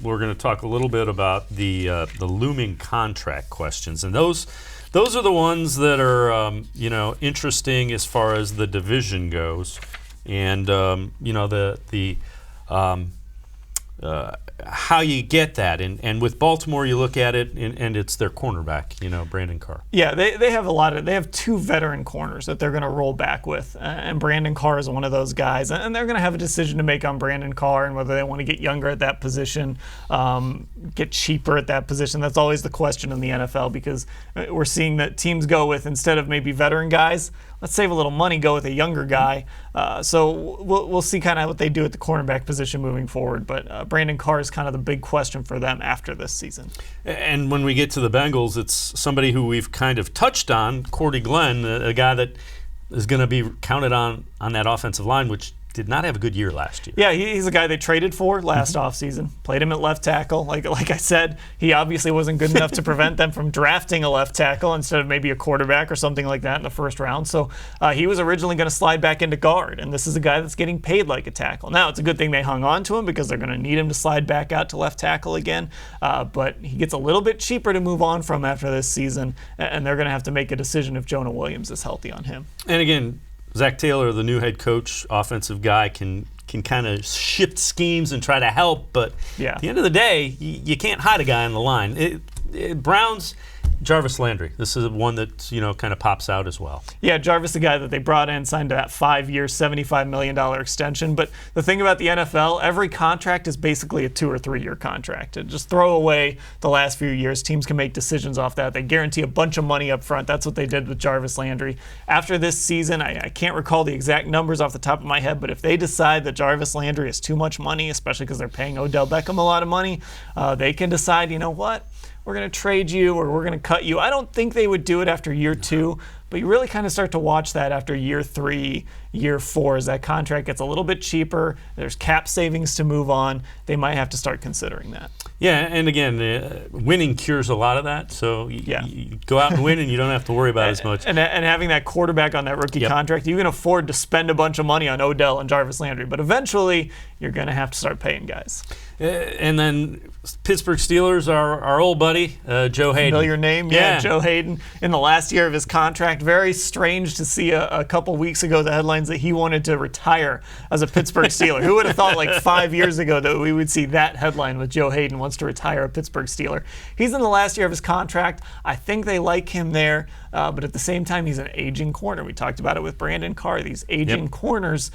we're going to talk a little bit about the looming contract questions, and those are the ones that are interesting as far as the division goes, and how you get that, and with Baltimore you look at it and it's their cornerback, Brandon-Carr. Yeah, they have two veteran corners that they're going to roll back with, and Brandon-Carr is one of those guys, and they're going to have a decision to make on Brandon-Carr and whether they want to get younger at that position, get cheaper at that position. That's always the question in the NFL, because we're seeing that teams go with, instead of maybe veteran guys, let's save a little money, go with a younger guy. So we'll see kind of what they do at the cornerback position moving forward. But Brandon-Carr is kind of the big question for them after this season. And when we get to the Bengals, it's somebody who we've kind of touched on, Cordy-Glenn, a guy that is going to be counted on that offensive line, which did not have a good year last year. Yeah, he's a guy they traded for last offseason. Played him at left tackle. Like I said, he obviously wasn't good enough to prevent them from drafting a left tackle instead of maybe a quarterback or something like that in the first round. So he was originally going to slide back into guard, and this is a guy that's getting paid like a tackle. Now, it's a good thing they hung on to him, because they're going to need him to slide back out to left tackle again. But he gets a little bit cheaper to move on from after this season, and they're going to have to make a decision if Jonah Williams is healthy on him. And again, Zach Taylor, the new head coach, offensive guy, can kind of shift schemes and try to help, but at the end of the day, you can't hide a guy on the line. Browns, Jarvis-Landry. This is one that kind of pops out as well. Yeah, Jarvis, the guy that they brought in, signed that 5-year, $75 million extension. But the thing about the NFL, every contract is basically a 2 or 3 year contract. And just throw away the last few years. Teams can make decisions off that. They guarantee a bunch of money up front. That's what they did with Jarvis-Landry. After this season, I can't recall the exact numbers off the top of my head, but if they decide that Jarvis-Landry is too much money, especially because they're paying Odell Beckham a lot of money, they can decide, you know what? We're going to trade you, or we're going to cut you. I don't think they would do it after year 2, but you really kind of start to watch that after year 3, year 4, as that contract gets a little bit cheaper. There's cap savings to move on. They might have to start considering that. Yeah, and again, winning cures a lot of that. So you go out and win, and you don't have to worry about as much. And having that quarterback on that rookie contract, you can afford to spend a bunch of money on Odell and Jarvis-Landry, but eventually you're going to have to start paying guys. And then Pittsburgh-Steelers, our old buddy, Joe-Haden. Familiar name? Yeah, Joe-Haden. In the last year of his contract, very strange to see a couple weeks ago the headlines that he wanted to retire as a Pittsburgh Steeler. Who would have thought like 5 years ago that we would see that headline with Joe-Haden wants to retire a Pittsburgh Steeler? He's in the last year of his contract. I think they like him there, but at the same time, he's an aging corner. We talked about it with Brandon-Carr. These aging corners,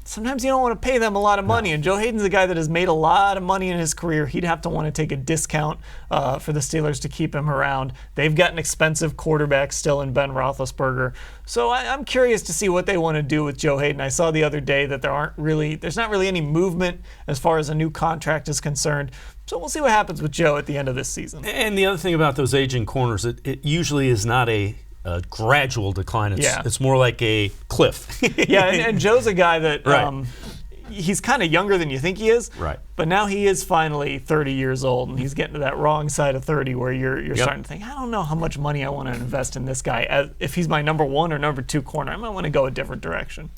sometimes you don't want to pay them a lot of money. And Joe-Haden's a guy that has made a lot of money in his career. He'd have to want to take a discount for the Steelers to keep him around. They've got an expensive quarterback still in Ben Roethlisberger. So I'm curious to see what they want to do with Joe-Haden. I saw the other day that there's not really any movement as far as a new contract is concerned. So we'll see what happens with Joe at the end of this season. And the other thing about those aging corners, it usually is not a gradual decline. It's more like a cliff. And Joe's a guy that he's kind of younger than you think he is. Right. But now he is finally 30 years old, and he's getting to that wrong side of 30 where you're starting to think, I don't know how much money I want to invest in this guy. If he's my number 1 or number 2 corner, I might want to go a different direction.